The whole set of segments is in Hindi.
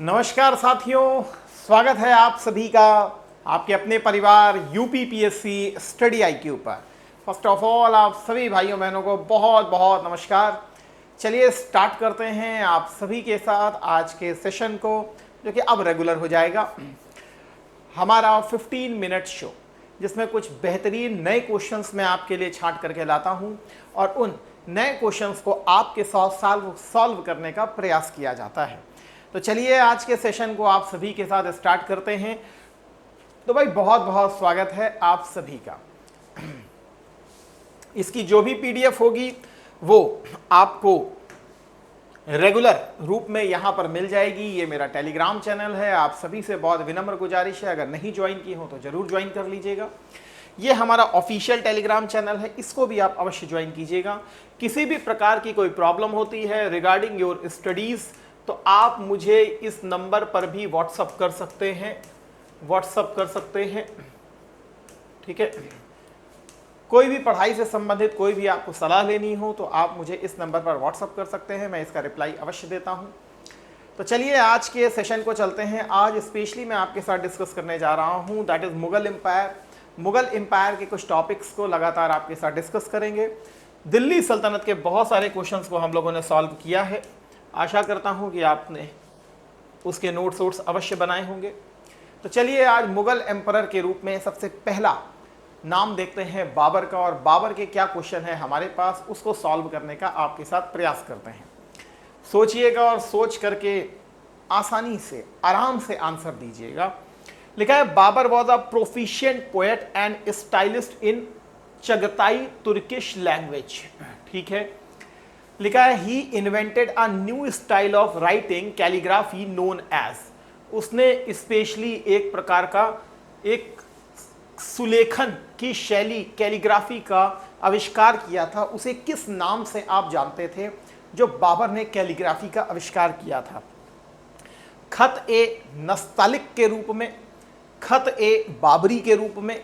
नमस्कार साथियों, स्वागत है आप सभी का आपके अपने परिवार यूपीपीएससी स्टडी आईक्यू पर। फर्स्ट ऑफ ऑल आप सभी भाइयों बहनों को बहुत बहुत नमस्कार। चलिए स्टार्ट करते हैं आप सभी के साथ आज के सेशन को, जो कि अब रेगुलर हो जाएगा। हमारा 15 मिनट शो, जिसमें कुछ बेहतरीन नए क्वेश्चंस मैं आपके लिए छांट करके लाता हूं और उन नए क्वेश्चंस को आपके साथ सॉल्व करने का प्रयास किया जाता है। तो चलिए आज के सेशन को आप सभी के साथ स्टार्ट करते हैं। तो भाई बहुत बहुत स्वागत है आप सभी का। इसकी जो भी पीडीएफ होगी वो आपको रेगुलर रूप में यहां पर मिल जाएगी। ये मेरा टेलीग्राम चैनल है। आप सभी से बहुत विनम्र गुजारिश है, अगर नहीं ज्वाइन की हो तो जरूर ज्वाइन कर लीजिएगा। ये हमारा ऑफिशियल टेलीग्राम चैनल है, इसको भी आप अवश्य ज्वाइन कीजिएगा। किसी भी प्रकार की कोई प्रॉब्लम होती है रिगार्डिंग योर स्टडीज तो आप मुझे इस नंबर पर भी व्हाट्सअप कर सकते हैं, ठीक है। कोई भी पढ़ाई से संबंधित कोई भी आपको सलाह लेनी हो तो आप मुझे इस नंबर पर व्हाट्सअप कर सकते हैं, मैं इसका रिप्लाई अवश्य देता हूं। तो चलिए आज के सेशन को चलते हैं। आज स्पेशली मैं आपके साथ डिस्कस करने जा रहा हूं, that is Mughal empire. Mughal empire के कुछ टॉपिक्स को लगातार आपके साथ डिस्कस करेंगे। दिल्ली सल्तनत के बहुत सारे क्वेश्चंस को हम लोगों ने सॉल्व किया है। आशा करता हूं कि आपने उसके नोट्स अवश्य बनाए होंगे। तो चलिए आज मुगल एम्परर के रूप में सबसे पहला नाम देखते हैं बाबर का, और बाबर के क्या क्वेश्चन है हमारे पास उसको सॉल्व करने का आपके साथ प्रयास करते हैं। सोचिएगा और सोच करके आसानी से आराम से आंसर दीजिएगा। लिखा है Babur was a proficient poet and stylist in Chagatai Turkish language, ठीक है। लिखा है he invented a new style of writing calligraphy known as, उसने स्पेशली एक प्रकार का एक सुलेखन की शैली कैलीग्राफी का आविष्कार किया था। उसे किस नाम से आप जानते थे जो बाबर ने कैलीग्राफी का आविष्कार किया था? खत ए नस्तालिक के रूप में, खत ए बाबरी के रूप में,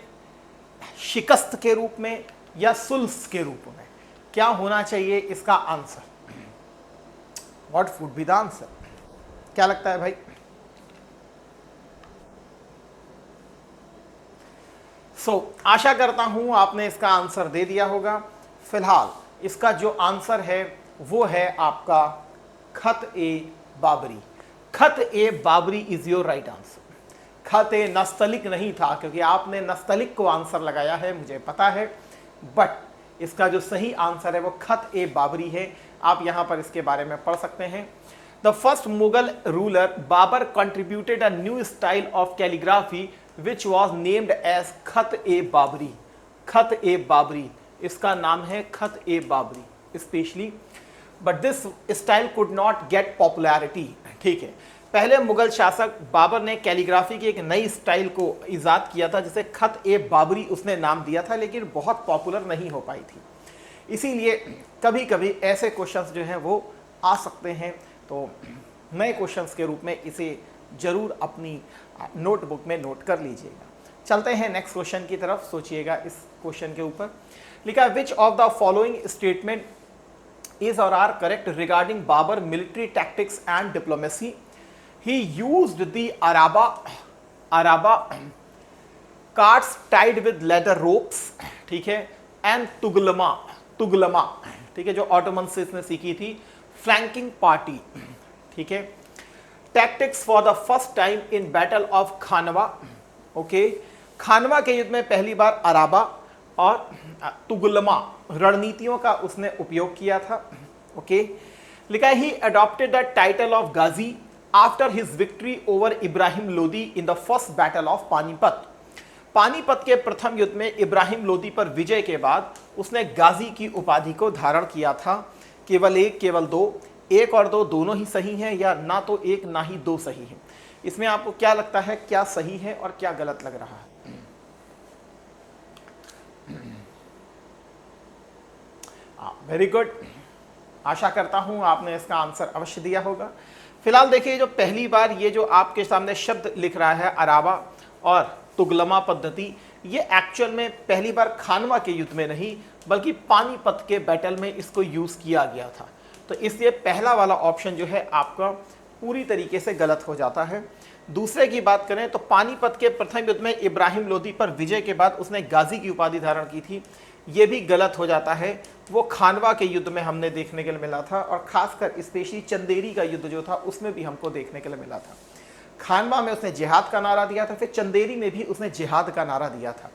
शिकस्त के रूप में, या सुल्स के रूप में? क्या होना चाहिए इसका answer? What would be the answer? क्या लगता है भाई? आशा करता हूं आपने इसका आंसर दे दिया होगा। फिलहाल इसका जो आंसर है वो है आपका खत e Baburi. Khat e Baburi is your right answer. Khat e Nastaliq नहीं था, क्योंकि आपने नस्तलिक को आंसर लगाया है, मुझे पता है, बट इसका जो सही आंसर है वो खत ए बाबरी है। आप यहां पर इसके बारे में पढ़ सकते हैं। The first Mughal ruler Babur contributed a new style of calligraphy which was named as Khat e Baburi. Khat e Babri, इसका नाम है Khat e Baburi specially, but this style could not get popularity, ठीक है। पहले मुगल शासक बाबर ने कैलीग्राफी की एक नई स्टाइल को इजाद किया था जिसे खत ए बाबरी उसने नाम दिया था, लेकिन बहुत पॉपुलर नहीं हो पाई थी। इसीलिए कभी कभी ऐसे क्वेश्चंस जो हैं वो आ सकते हैं, तो नए क्वेश्चंस के रूप में इसे जरूर अपनी नोटबुक में नोट कर लीजिएगा। चलते हैं नेक्स्ट क्वेश्चन की तरफ। सोचिएगा इस क्वेश्चन के ऊपर। लिखा है which of the following statement is or are correct regarding Babur military tactics and diplomacy? He used the Araba carts tied with leather ropes, ठीक है, and तुगलमा, ठीक है, जो ऑटोमन से इसने सीखी थी, फ्लैंकिंग पार्टी, ठीक है। Tactics for the first time in battle of Khanwa, okay. Khanwa के युद्ध में पहली बार अराबा और तुगलमा रणनीतियों का उसने उपयोग किया था, ओके। लिखा है he adopted the title of Ghazi after his victory over Ibrahim Lodi in the first battle of Panipat. Panipat के प्रथम युद्ध में इब्राहिम लोदी पर विजय के बाद उसने गाजी की उपाधि को धारण किया था। केवल एक, केवल दो, एक और दो दोनों ही सही हैं, या ना तो एक ना ही दो सही हैं? इसमें आपको क्या लगता है, क्या सही है और क्या गलत लग रहा है? Very good. आशा करता हूं आपने इसका आंसर अवश्य दिया होगा। फिलहाल देखिए, जो पहली बार ये जो आपके सामने शब्द लिख रहा है अराबा और तुगलमा पद्धति, ये एक्चुअल में पहली बार खानवा के युद्ध में नहीं बल्कि पानीपत के बैटल में इसको यूज किया गया था। तो इसलिए पहला वाला ऑप्शन जो है आपका पूरी तरीके से गलत हो जाता है। दूसरे की बात करें तो पानीपत के प्रथम युद्ध में इब्राहिम लोदी पर विजय के बाद उसने गाजी की उपाधि धारण की थी, ये भी गलत हो जाता है। वो खानवा के युद्ध में हमने देखने के लिए मिला था, और खासकर स्पेशली चंदेरी का युद्ध जो था उसमें भी हमको देखने के लिए मिला था। खानवा में उसने जिहाद का नारा दिया था, फिर चंदेरी में भी उसने जिहाद का नारा दिया था।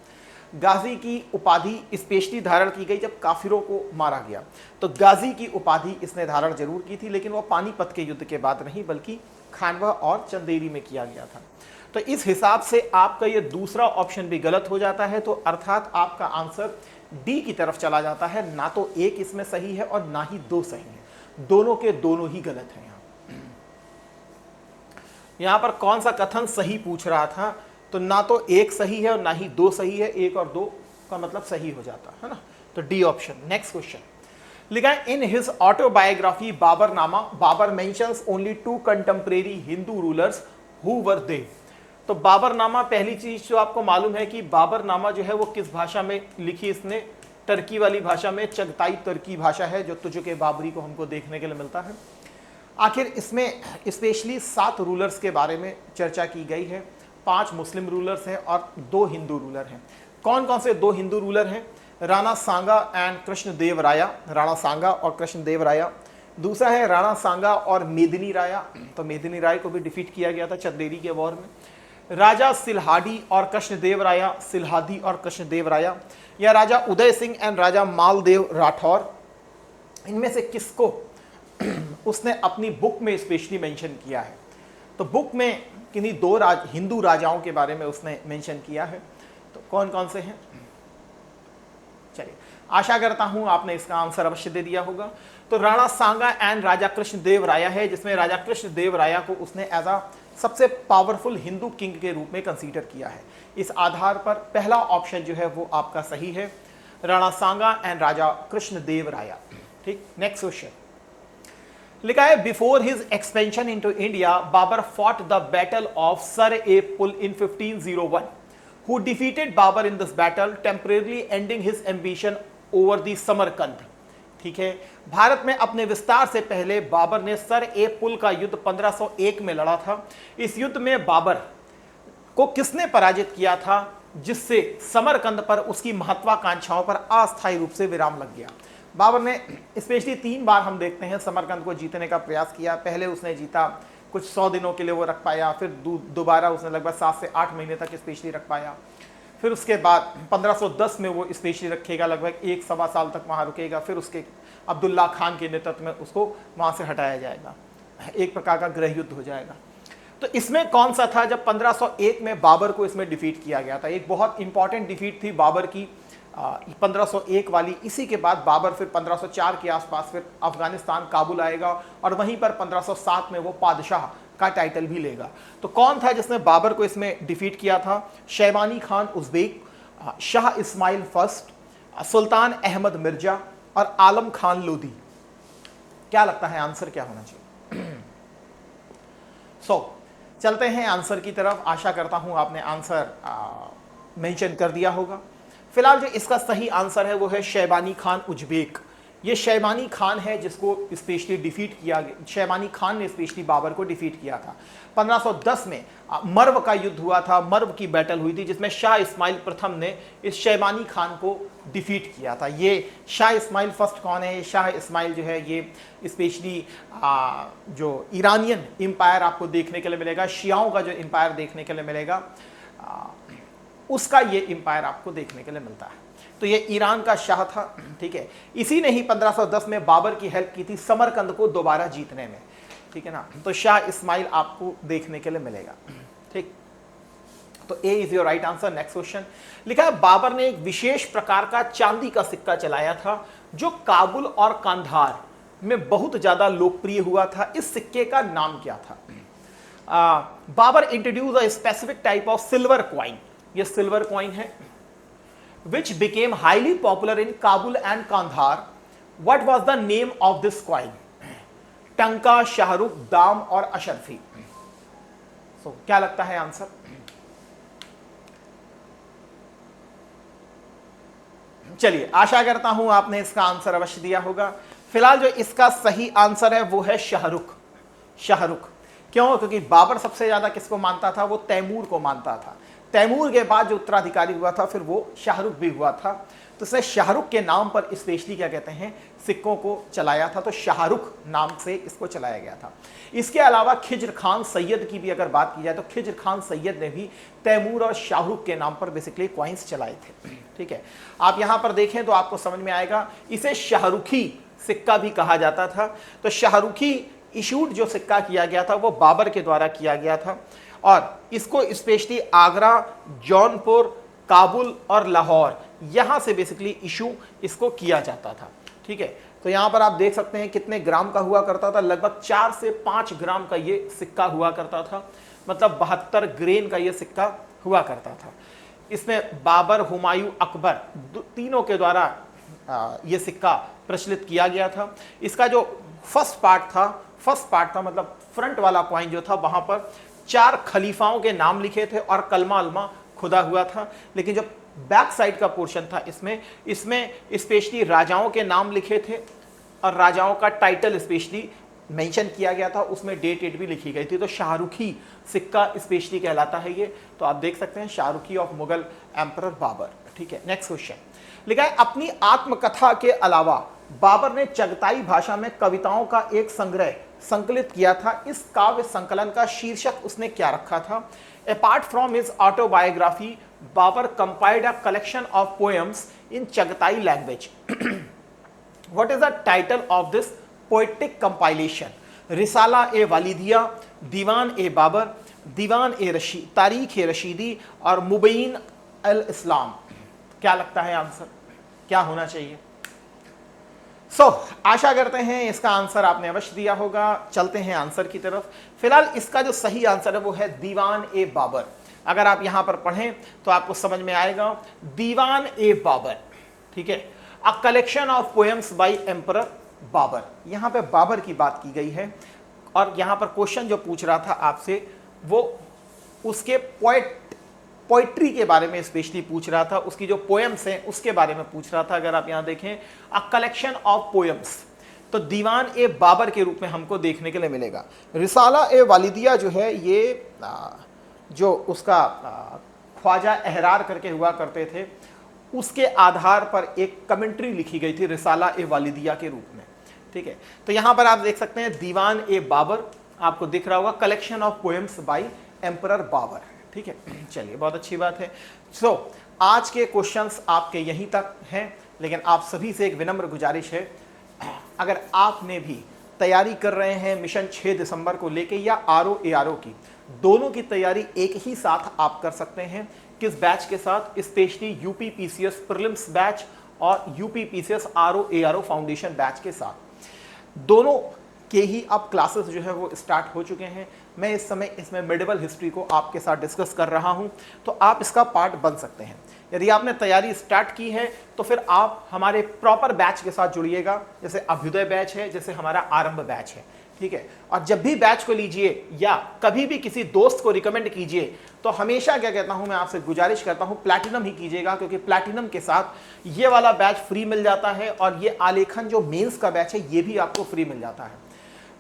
गाजी की उपाधि स्पेशली धारण की गई जब काफिरों को मारा गया, तो गाजी की उपाधि इसने धारण जरूर की थी, लेकिन वो पानीपत के युद्ध के बाद नहीं बल्कि खानवा और चंदेरी में किया गया था। तो इस हिसाब से आपका ये दूसरा ऑप्शन भी गलत हो जाता है, तो अर्थात आपका आंसर डी की तरफ चला जाता है। ना तो एक इसमें सही है और ना ही दो सही है, दोनों के दोनों ही गलत हैं। यहां पर कौन सा कथन सही पूछ रहा था, तो ना तो एक सही है और ना ही दो सही है, एक और दो का मतलब सही हो जाता है ना, तो डी ऑप्शन। नेक्स्ट क्वेश्चन लिखा है, in his autobiography Baburnama Babur mentions only 2 contemporary Hindu rulers who were they. तो बाबरनामा, पहली चीज जो आपको मालूम है कि बाबरनामा जो है वो किस भाषा में लिखी इसने, टर्की वाली भाषा में, चगताई तुर्की भाषा है जो तुजुक बाबरी को हमको देखने के लिए मिलता है। आखिर इसमें स्पेशली 7 रूलर्स के बारे में चर्चा की गई है, 5 मुस्लिम रूलर्स हैं और 2 हिंदू रूलर हैं। कौन कौन से 2 हिंदू रूलर हैं? राणा सांगा एंड कृष्णदेव राया, राणा सांगा और कृष्णदेव राया। दूसरा है राणा सांगा और मेदिनी राया, तो मेदिनी राय को भी डिफीट किया गया था चंदेरी के वॉर में। राजा सिल्हाडी और कृष्णदेव राया, सिल्हादी और कृष्णदेव राया, या राजा उदय सिंह एंड राजा मालदेव राठौर। इनमें से किसको उसने अपनी बुक में स्पेशली मेंशन किया है? तो बुक में किन्हीं 2 हिंदू राजाओं के बारे में उसने मेंशन किया है, तो कौन कौन से हैं? चलिए, आशा करता हूं आपने इसका आंसर अवश्य दे दिया होगा। तो राणा सांगा एंड राजा कृष्णदेव राया है, जिसमें राजा कृष्णदेव राया को उसने एज अ सबसे पावरफुल हिंदू किंग के रूप में कंसीडर किया है। इस आधार पर पहला ऑप्शन जो है वो आपका सही है, राणा सांगा एंड राजा कृष्णदेव राया। ठीक, नेक्स्ट क्वेश्चन लिखा है, before his expansion into India Babur fought the battle of Sar e Pul in 1501, who defeated Babur in this battle, temporarily ending his ambition over the Samarkand. ठीक है, भारत में अपने विस्तार से पहले बाबर ने सर ए पुल का युद्ध 1501 में लड़ा था। इस युद्ध में बाबर को किसने पराजित किया था, जिससे समरकंद पर उसकी महत्वाकांक्षाओं पर अस्थायी रूप से विराम लग गया? बाबर ने स्पेशली 3 बार हम देखते हैं समरकंद को जीतने का प्रयास किया। पहले उसने जीता, कुछ 100 दिनों के लिए वो रख पाया, फिर दोबारा उसने लगभग 7 से 8 महीने तक स्पेशली रख पाया। फिर उसके बाद 1510 में वो स्पेशली रखेगा, लगभग 1-1.25 साल तक वहाँ रुकेगा। फिर उसके अब्दुल्ला खान के नेतृत्व में उसको वहाँ से हटाया जाएगा, एक प्रकार का गृह युद्ध हो जाएगा। तो इसमें कौन सा था जब 1501 में बाबर को इसमें डिफीट किया गया था? एक बहुत इंपॉर्टेंट डिफीट थी बाबर की 1501 वाली। इसी के बाद बाबर फिर 1504 के आसपास फिर अफगानिस्तान काबुल आएगा और वहीं पर 1507 में वो पादशाह का टाइटल भी लेगा। तो कौन था जिसने बाबर को इसमें डिफीट किया था? शैबानी खान उज़्बेक, शाह इस्माइल फर्स्ट, सुल्तान अहमद मिर्जा और आलम खान लोदी। क्या लगता है आंसर क्या होना चाहिए? चलते हैं आंसर की तरफ। आशा करता हूं आपने आंसर मेंशन कर दिया होगा। फिलहाल जो इसका सही आंसर है वो है शैबानी खान उज़्बेक। ये शैबानी खान है जिसको स्पेशली डिफीट किया गया। शैबानी खान ने स्पेशली बाबर को डिफीट किया था। 1510 में मर्व का युद्ध हुआ था, मर्व की बैटल हुई थी जिसमें शाह इस्माइल प्रथम ने इस शैबानी खान को डिफीट किया था। ये शाह इस्माइल फर्स्ट कौन है? शाह इस्माइल जो है ये स्पेशली जो ईरानियन एम्पायर आपको देखने के लिए मिलेगा, शियाओं का जो एम्पायर देखने के लिए मिलेगा, उसका ये एम्पायर आपको देखने के लिए मिलता है। तो ये ईरान का शाह था। ठीक है, इसी ने ही 1510 में बाबर की हेल्प की थी समरकंद को दोबारा जीतने में। ठीक है ना, तो शाह इस्माइल आपको देखने के लिए मिलेगा। ठीक, तो A is your right answer. Next question लिखा है, बाबर ने एक विशेष प्रकार का चांदी का सिक्का चलाया था जो काबुल और कांधार में बहुत ज्यादा लोकप्रिय हुआ था। इस सिक्के का नाम क्या था? Babur introduce a specific type of silver coin. ये सिल्वर क्वाइन है which became highly popular in Kabul and Kandahar. What was the name of this coin? टंका, शाहरुख, दाम और अशरफी। क्या लगता है आंसर? चलिए, आशा करता हूं आपने इसका आंसर अवश्य दिया होगा। फिलहाल जो इसका सही आंसर है वो है शाहरुख। शाहरुख क्यों? क्योंकि बाबर सबसे ज्यादा किसको मानता था? वो तैमूर को मानता था। तैमूर के बाद जो उत्तराधिकारी हुआ था फिर वो शाहरुख भी हुआ था, तो इसने शाहरुख के नाम पर स्पेशली क्या कहते हैं, सिक्कों को चलाया था, तो शाहरुख नाम से इसको चलाया गया था। इसके अलावा खिज्र खान सैयद की भी अगर बात की जाए तो खिज्र खान सैयद ने भी तैमूर और शाहरुख के नाम पर बेसिकली कॉइन्स चलाए थे। ठीक है, आप यहां पर देखें तो आपको समझ में आएगा, इसे शाहरुखी सिक्का भी कहा जाता था। तो शाहरुखी इशूड जो सिक्का किया गया था वो बाबर के द्वारा किया गया था, और इसको स्पेशली आगरा, जौनपुर, काबुल और लाहौर यहां से बेसिकली इशू इसको किया जाता था। ठीक है, तो यहां पर आप देख सकते हैं कितने ग्राम का हुआ करता था, लगभग 4 से 5 ग्राम का ये सिक्का हुआ करता था, मतलब 72 ग्रेन का ये सिक्का हुआ करता था। इसमें बाबर, हुमायूं, अकबर तीनों के द्वारा ये सिक्का प्रचलित किया गया था। इसका जो फर्स्ट पार्ट था मतलब फ्रंट वाला कॉइन जो था, वहां पर 4 खलीफाओं के नाम लिखे थे और कलमा अलमा खुदा हुआ था। लेकिन जो बैक साइड का पोर्शन था इसमें स्पेशली राजाओं के नाम लिखे थे और राजाओं का टाइटल स्पेशली मेंशन किया गया था, उसमें डेट भी लिखी गई थी। तो शाहरुखी सिक्का स्पेशली कहलाता है ये। तो आप देख सकते हैं शाहरुखी ऑफ मुगल एम्परर बाबर। ठीक है, नेक्स्ट क्वेश्चन लिखा है, अपनी आत्मकथा के अलावा बाबर ने चगताई भाषा में कविताओं का एक संग्रह संकलित किया था। इस काव्य संकलन का शीर्षक उसने क्या रखा था? Apart from his autobiography, Babur compiled a collection of poems in Chagatai language. What is the title of this poetic compilation? Risala e Walidiya, Diwan e Babur, Diwan e Rashid, Tarikh e Rashidi और मुबैन अल इस्लाम। क्या लगता है आंसर क्या होना चाहिए? आशा करते हैं इसका आंसर आपने अवश्य दिया होगा। चलते हैं आंसर की तरफ। फिलहाल इसका जो सही आंसर है वो है दीवान ए बाबर। अगर आप यहां पर पढ़ें तो आपको समझ में आएगा, दीवान ए बाबर। ठीक है, a collection of poems by emperor Babur. यहां पे बाबर की बात की गई है और यहां पर क्वेश्चन जो पूछ रहा था आपसे वो उसके पोइट्री के बारे में स्पेशली पूछ रहा था, उसकी जो पोएम्स हैं उसके बारे में पूछ रहा था। अगर आप यहां देखें, अ कलेक्शन ऑफ पोएम्स, तो दीवान ए बाबर के रूप में हमको देखने के लिए मिलेगा। रिसाला ए वालिदिया जो है ये जो उसका ख्वाजा अहरार करके हुआ करते थे, उसके आधार पर एक कमेंट्री लिखी गई थी रिसाला ए वालिदिया के रूप में। ठीक है, तो यहां पर आप देख सकते हैं दीवान ए बाबर आपको दिख रहा होगा, collection of poems by emperor Babur. ठीक है, चलिए बहुत अच्छी बात है। आज के क्वेश्चंस आपके यहीं तक हैं, लेकिन आप सभी से एक विनम्र गुजारिश है, अगर आपने भी तैयारी कर रहे हैं मिशन 6 दिसंबर को लेके या RO की, दोनों की तैयारी एक ही साथ आप कर सकते हैं। किस बैच के साथ? Specially UP PCS prelims batch और UP PCS RO foundation batch के साथ। दोनों के ही अब क्लासेस जो है वो स्टार्ट हो चुके हैं। मैं इस समय इसमें मेडिवल हिस्ट्री को आपके साथ डिस्कस कर रहा हूं, तो आप इसका पार्ट बन सकते हैं। यदि आपने तैयारी स्टार्ट की है तो फिर आप हमारे प्रॉपर बैच के साथ जुड़िएगा, जैसे अभ्युदय बैच है, जैसे हमारा आरंभ बैच है। ठीक है, और जब भी बैच को लीजिए या कभी भी किसी दोस्त को रिकमेंड कीजिए तो हमेशा क्या कहता हूं, मैं आपसे गुजारिश करता हूं प्लैटिनम ही कीजिएगा, क्योंकि प्लैटिनम के साथ ये वाला बैच फ्री मिल जाता है और ये आलेखन जो मेंस का बैच है ये भी आपको फ्री मिल जाता है।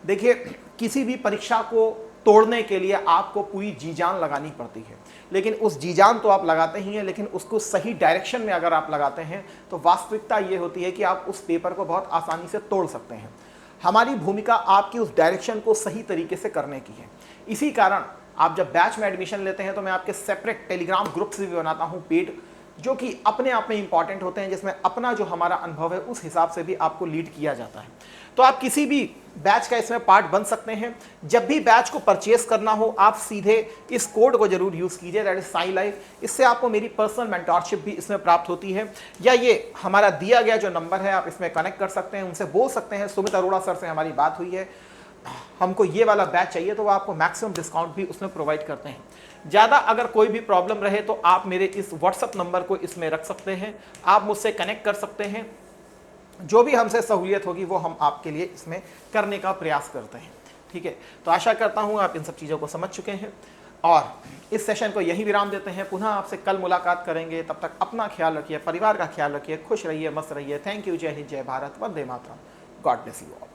देखिए, किसी भी परीक्षा को तोड़ने के लिए आपको पूरी जी जान लगानी पड़ती है, लेकिन उस जी जान तो आप लगाते ही हैं, लेकिन उसको सही डायरेक्शन में अगर आप लगाते हैं तो वास्तविकता ये होती है कि आप उस पेपर को बहुत आसानी से तोड़ सकते हैं। हमारी भूमिका आपकी उस डायरेक्शन को सही तरीके से करने की है। इसी कारण आप जब बैच में एडमिशन लेते हैं तो मैं आपके सेपरेट टेलीग्राम ग्रुप्स भी बनाता हूँ पेड, जो कि अपने आप में इंपॉर्टेंट होते हैं, जिसमें अपना जो हमारा अनुभव है उस हिसाब से भी आपको लीड किया जाता है। तो आप किसी भी बैच का इसमें पार्ट बन सकते हैं। जब भी बैच को परचेस करना हो आप सीधे इस कोड को जरूर यूज कीजिए, दैट इज साई लाइफ। इससे आपको मेरी पर्सनल मेंटरशिप भी इसमें प्राप्त होती है, या ये हमारा दिया गया जो नंबर है आप इसमें कनेक्ट कर सकते हैं, उनसे बोल सकते हैं सुमित अरोड़ा सर से हमारी बात हुई है, हमको ये वाला बैच चाहिए, तो वो आपको मैक्सिमम डिस्काउंट भी उसमें प्रोवाइड करते हैं। ज़्यादा अगर कोई भी प्रॉब्लम रहे तो आप मेरे इस व्हाट्सअप नंबर को इसमें रख सकते हैं, आप मुझसे कनेक्ट कर सकते हैं। जो भी हमसे सहूलियत होगी वो हम आपके लिए इसमें करने का प्रयास करते हैं। ठीक है, तो आशा करता हूँ आप इन सब चीज़ों को समझ चुके हैं और इस सेशन को यही विराम देते हैं। पुनः आपसे कल मुलाकात करेंगे, तब तक अपना ख्याल रखिए, परिवार का ख्याल रखिए, खुश रहिए, मस्त रहिए। Thank you. जय हिंद, जय भारत, वंदे मातरम। God bless you all.